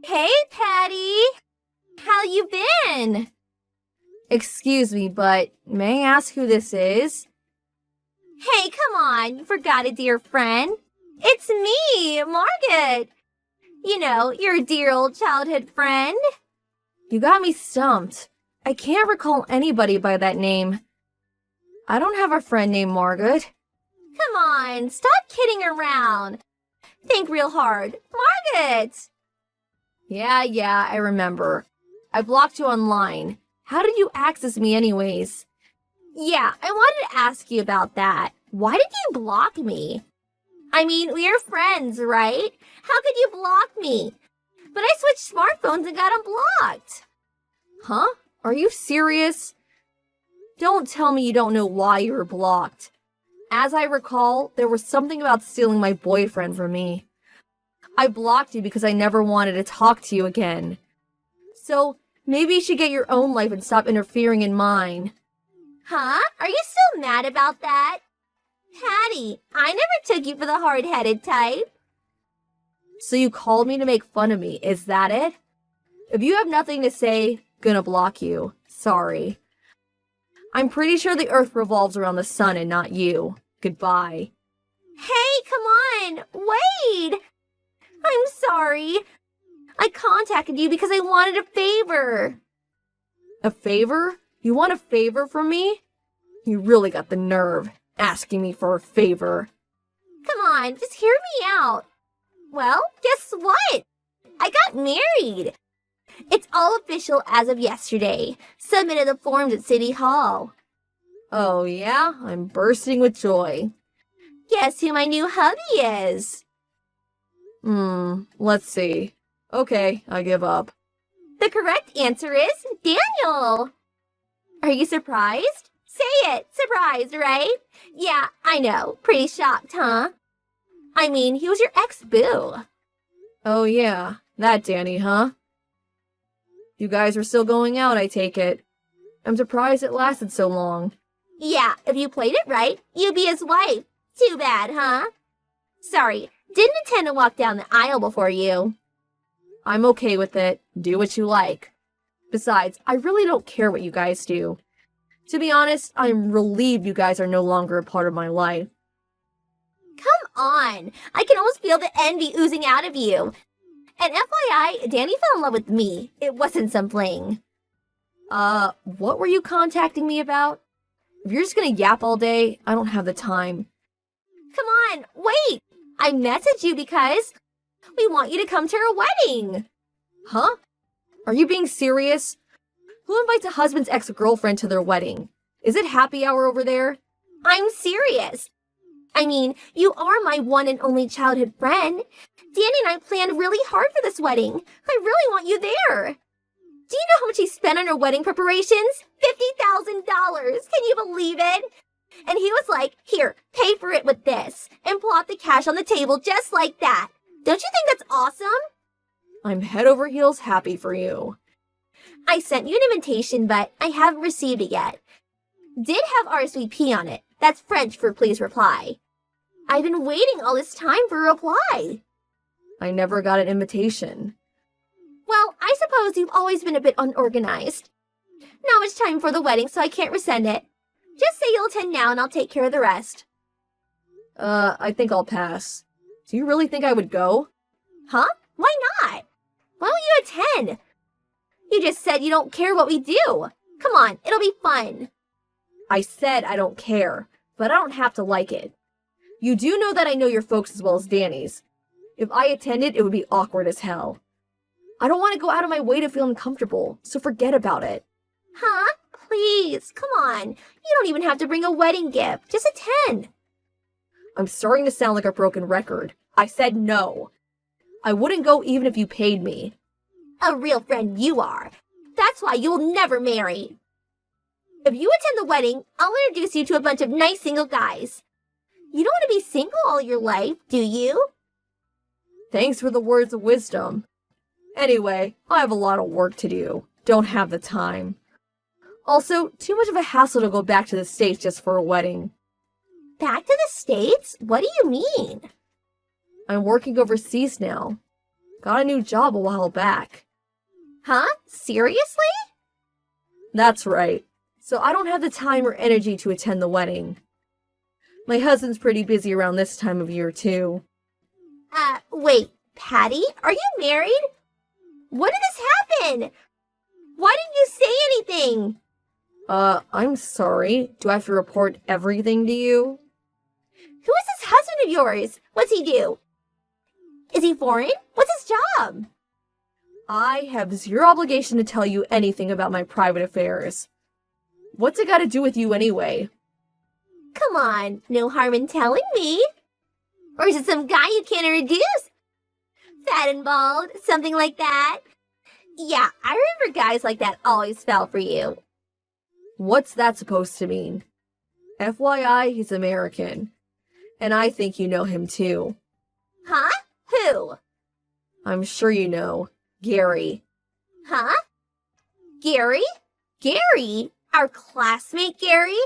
Hey, Patty! How you been? Excuse me, but may I ask who this is? Hey, come on, you forgot a dear friend. It's me, Margaret. You know, your dear old childhood friend. You got me stumped. I can't recall anybody by that name. I don't have a friend named Margaret. Come on, stop kidding around. Think real hard. Margaret! Yeah, I remember. I blocked you online. How did you access me anyways? Yeah, I wanted to ask you about that. Why did you block me? I mean, we are friends, right? How could you block me? But I switched smartphones and got unblocked. Huh? Are you serious? Don't tell me you don't know why you were blocked. As I recall, there was something about stealing my boyfriend from me. I blocked you because I never wanted to talk to you again. So, maybe you should get your own life and stop interfering in mine. Huh? Are you still mad about that? Patty, I never took you for the hard-headed type. So you called me to make fun of me, is that it? If you have nothing to say, gonna block you. Sorry. I'm pretty sure the earth revolves around the sun and not you. Goodbye. Hey, come on! Wait! I'm sorry. I contacted you because I wanted a favor. A favor? You want a favor from me? You really got the nerve, asking me for a favor. Come on, just hear me out. Well, guess what? I got married. It's all official as of yesterday. Submitted the forms at City Hall. Oh yeah? I'm bursting with joy. Guess who my new hubby is? Let's see. Okay, I give up. The correct answer is Daniel. Are you surprised? Say it. Surprised, right? Yeah, I know. Pretty shocked, huh? I mean, he was your ex-boo. Oh yeah, that Danny, huh? You guys are still going out, I take it. I'm surprised it lasted so long. Yeah, if you played it right, you'd be his wife. Too bad, huh? Sorry, didn't intend to walk down the aisle before you. I'm okay with it. Do what you like. Besides, I really don't care what you guys do. To be honest, I'm relieved you guys are no longer a part of my life. Come on! I can almost feel the envy oozing out of you. And FYI, Danny fell in love with me. It wasn't some fling. What were you contacting me about? If you're just gonna yap all day, I don't have the time. Come on, wait! I messaged you because we want you to come to our wedding. Huh? Are you being serious? Who invites a husband's ex-girlfriend to their wedding? Is it happy hour over there? I'm serious. I mean, you are my one and only childhood friend. Danny and I planned really hard for this wedding. I really want you there. Do you know how much he spent on our wedding preparations? $50,000. Can you believe it? And he was like, here, pay for it with this. And plop the cash on the table just like that. Don't you think that's awesome? I'm head over heels happy for you. I sent you an invitation, but I haven't received it yet. Did have RSVP on it. That's French for please reply. I've been waiting all this time for a reply. I never got an invitation. Well, I suppose you've always been a bit unorganized. Not much time for the wedding, so I can't resend it. Just say you'll attend now and I'll take care of the rest. I think I'll pass. Do you really think I would go? Huh? Why not? Why won't you attend? You just said you don't care what we do. Come on, it'll be fun. I said I don't care, but I don't have to like it. You do know that I know your folks as well as Danny's. If I attended, it would be awkward as hell. I don't want to go out of my way to feel uncomfortable, so forget about it. Huh? Please, come on. You don't even have to bring a wedding gift. Just attend. I'm starting to sound like a broken record. I said no. I wouldn't go even if you paid me. A real friend you are. That's why you'll never marry. If you attend the wedding, I'll introduce you to a bunch of nice single guys. You don't want to be single all your life, do you? Thanks for the words of wisdom. Anyway, I have a lot of work to do. Don't have the time. Also, too much of a hassle to go back to the States just for a wedding. Back to the States? What do you mean? I'm working overseas now. Got a new job a while back. Huh? Seriously? That's right. So I don't have the time or energy to attend the wedding. My husband's pretty busy around this time of year, too. Wait, Patty, are you married? When did this happen? Why didn't you say anything? I'm sorry. Do I have to report everything to you? Who is this husband of yours? What's he do? Is he foreign? What's his job? I have zero obligation to tell you anything about my private affairs. What's it got to do with you anyway? Come on, no harm in telling me. Or is it some guy you can't introduce? Fat and bald, something like that. Yeah, I remember guys like that always fell for you. What's that supposed to mean? FYI, he's American. And I think you know him too. Huh? Who? I'm sure you know. Gary. Huh? Gary? Gary? Our classmate Gary?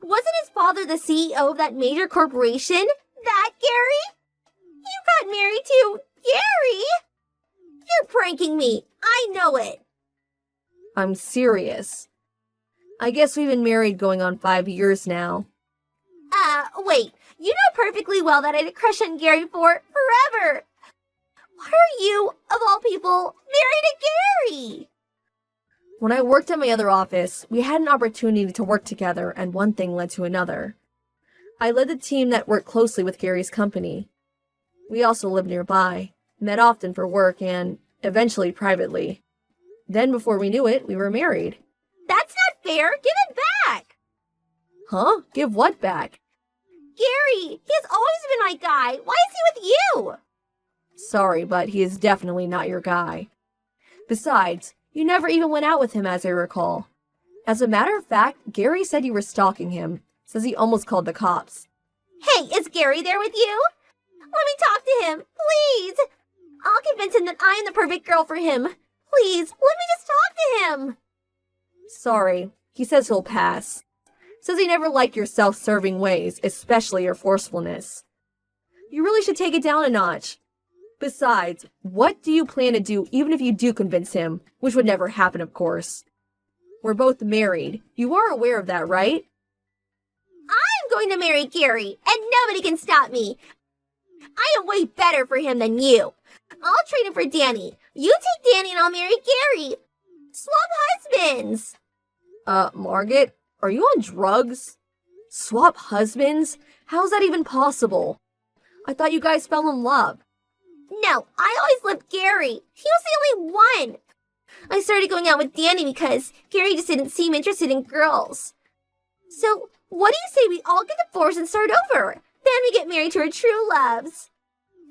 Wasn't his father the CEO of that major corporation? That Gary? You got married to Gary? You're pranking me. I know it. I'm serious. I guess we've been married going on 5 years now. Wait. You know perfectly well that I had a crush on Gary for forever. Why are you, of all people, married to Gary? When I worked at my other office, we had an opportunity to work together, and one thing led to another. I led the team that worked closely with Gary's company. We also lived nearby, met often for work, and eventually privately. Then, before we knew it, we were married. That's not fair. Give it back. Huh? Give what back? Gary, he has always been my guy. Why is he with you? Sorry, but he is definitely not your guy. Besides, you never even went out with him, as I recall. As a matter of fact, Gary said you were stalking him. Says he almost called the cops. Hey, is Gary there with you? Let me talk to him, please. I'll convince him that I am the perfect girl for him. Please, let me just talk to him. Sorry, he says he'll pass. Says he never liked your self-serving ways, especially your forcefulness. You really should take it down a notch. Besides, what do you plan to do even if you do convince him? Which would never happen, of course. We're both married. You are aware of that, right? I'm going to marry Gary, and nobody can stop me. I am way better for him than you. I'll trade him for Danny. You take Danny and I'll marry Gary. Swap husbands. Margaret, are you on drugs? Swap husbands? How's that even possible? I thought you guys fell in love. No, I always loved Gary. He was the only one. I started going out with Danny because Gary just didn't seem interested in girls. So, what do you say we all get divorced and start over? Then we get married to our true loves.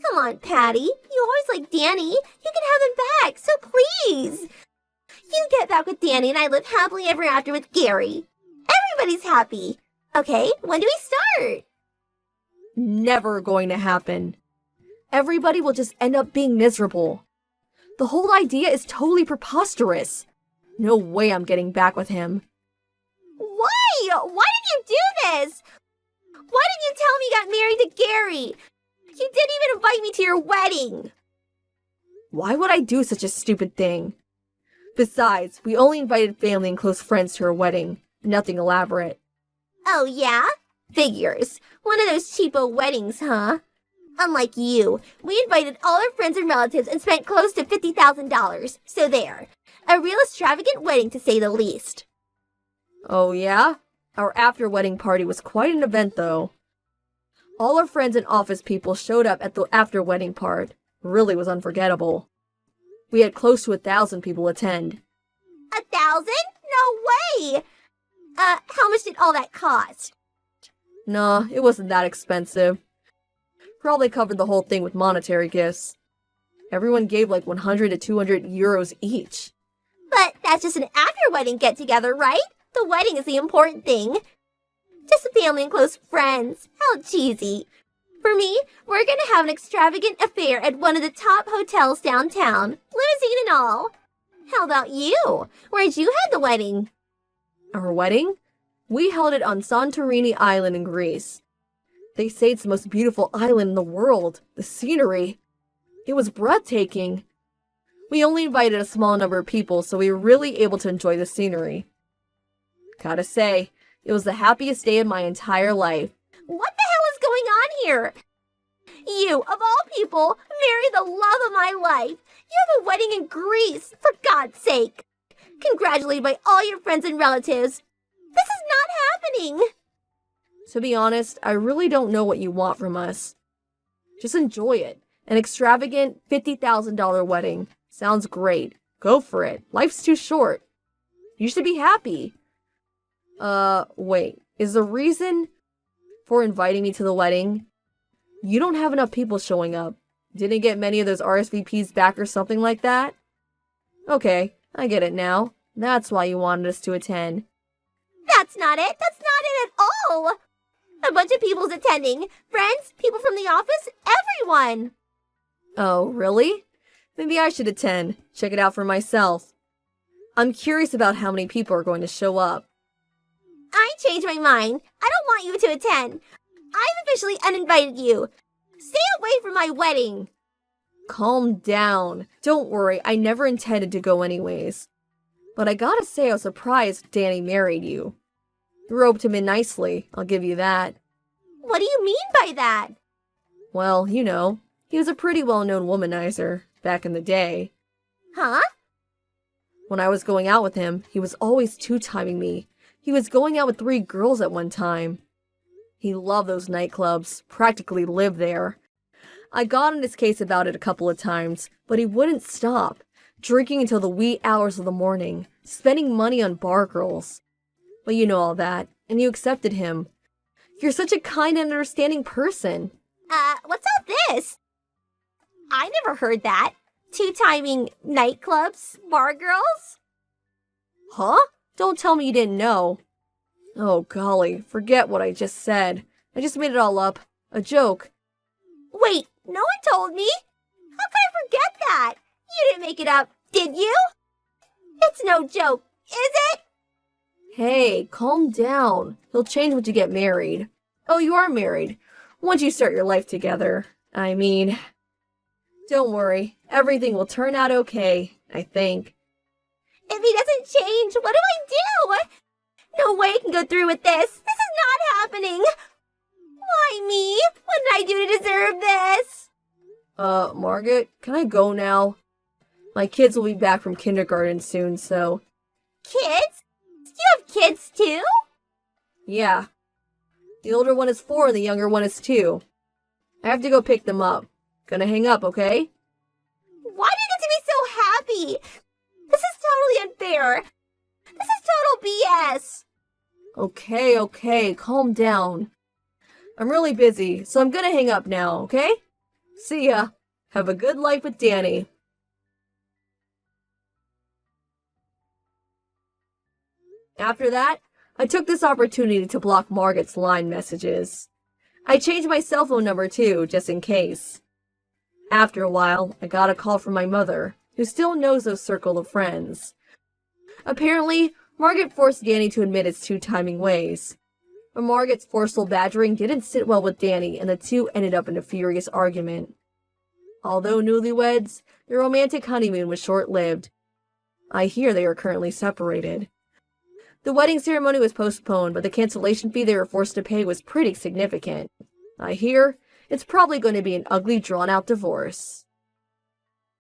Come on, Patty. You always liked Danny. You can have him back, so please. You get back with Danny and I live happily ever after with Gary. Everybody's happy. Okay, when do we start? Never going to happen. Everybody will just end up being miserable. The whole idea is totally preposterous. No way I'm getting back with him. Why? Why did you do this? Why didn't you tell me you got married to Gary? You didn't even invite me to your wedding. Why would I do such a stupid thing? Besides, we only invited family and close friends to our wedding. Nothing elaborate. Oh, yeah? Figures. One of those cheapo weddings, huh? Unlike you, we invited all our friends and relatives and spent close to $50,000. So there. A real extravagant wedding, to say the least. Oh, yeah? Our after-wedding party was quite an event, though. All our friends and office people showed up at the after-wedding part. Really was unforgettable. We had close to 1,000 people attend. 1,000? No way! How much did all that cost? Nah, it wasn't that expensive. Probably covered the whole thing with monetary gifts. Everyone gave like 100 to 200 euros each. But that's just an after-wedding get-together, right? The wedding is the important thing. Just family and close friends. How cheesy. For me, we're gonna have an extravagant affair at one of the top hotels downtown. Limousine and all. How about you? Where'd you have the wedding? Our wedding? We held it on Santorini Island in Greece. They say it's the most beautiful island in the world. The scenery. It was breathtaking. We only invited a small number of people, so we were really able to enjoy the scenery. Gotta say, it was the happiest day of my entire life. What the hell is going on here? You, of all people, marry the love of my life. You have a wedding in Greece, for God's sake. Congratulated by all your friends and relatives. This is not happening. To be honest, I really don't know what you want from us. Just enjoy it. An extravagant $50,000 wedding. Sounds great. Go for it. Life's too short. You should be happy. Wait. Is the reason for inviting me to the wedding you don't have enough people showing up? Didn't get many of those RSVPs back or something like that? Okay, I get it now. That's why you wanted us to attend. That's not it. That's not it at all. A bunch of people's attending. Friends, people from the office, everyone. Oh, really? Maybe I should attend. Check it out for myself. I'm curious about how many people are going to show up. I changed my mind. I don't want you to attend. I've officially uninvited you. Stay away from my wedding. Calm down. Don't worry, I never intended to go anyways. But I gotta say I was surprised Danny married you. You roped him in nicely, I'll give you that. What do you mean by that? Well, you know, he was a pretty well-known womanizer back in the day. Huh? When I was going out with him, he was always two-timing me. He was going out with 3 girls at one time. He loved those nightclubs, practically lived there. I got in his case about it a couple of times, but he wouldn't stop, drinking until the wee hours of the morning, spending money on bar girls. But you know all that, and you accepted him. You're such a kind and understanding person. What's all this? I never heard that. Two-timing nightclubs, bar girls? Huh? Don't tell me you didn't know. Oh, golly, forget what I just said. I just made it all up. A joke. Wait, no one told me. How could I forget that? You didn't make it up, did you? It's no joke, is it? Hey, calm down. He'll change once you get married. Oh, you are married. Once you start your life together. I mean, don't worry. Everything will turn out okay, I think. If he doesn't change, what do I do? No way I can go through with this. This is not happening. Why me? What did I do to deserve this? Margaret, can I go now? My kids will be back from kindergarten soon, so... Kids? You have kids too? Yeah. The older one is 4 and the younger one is 2. I have to go pick them up. Gonna hang up, okay? Why do you get to be so happy? This is totally unfair. This is total BS. Okay, calm down. I'm really busy, so I'm gonna hang up now, okay? See ya. Have a good life with Danny. After that, I took this opportunity to block Margaret's line messages. I changed my cell phone number too, just in case. After a while, I got a call from my mother, who still knows those circle of friends. Apparently, Margaret forced Danny to admit his two-timing ways. But Margaret's forceful badgering didn't sit well with Danny, and the two ended up in a furious argument. Although newlyweds, their romantic honeymoon was short-lived. I hear they are currently separated. The wedding ceremony was postponed, but the cancellation fee they were forced to pay was pretty significant. I hear it's probably going to be an ugly, drawn-out divorce.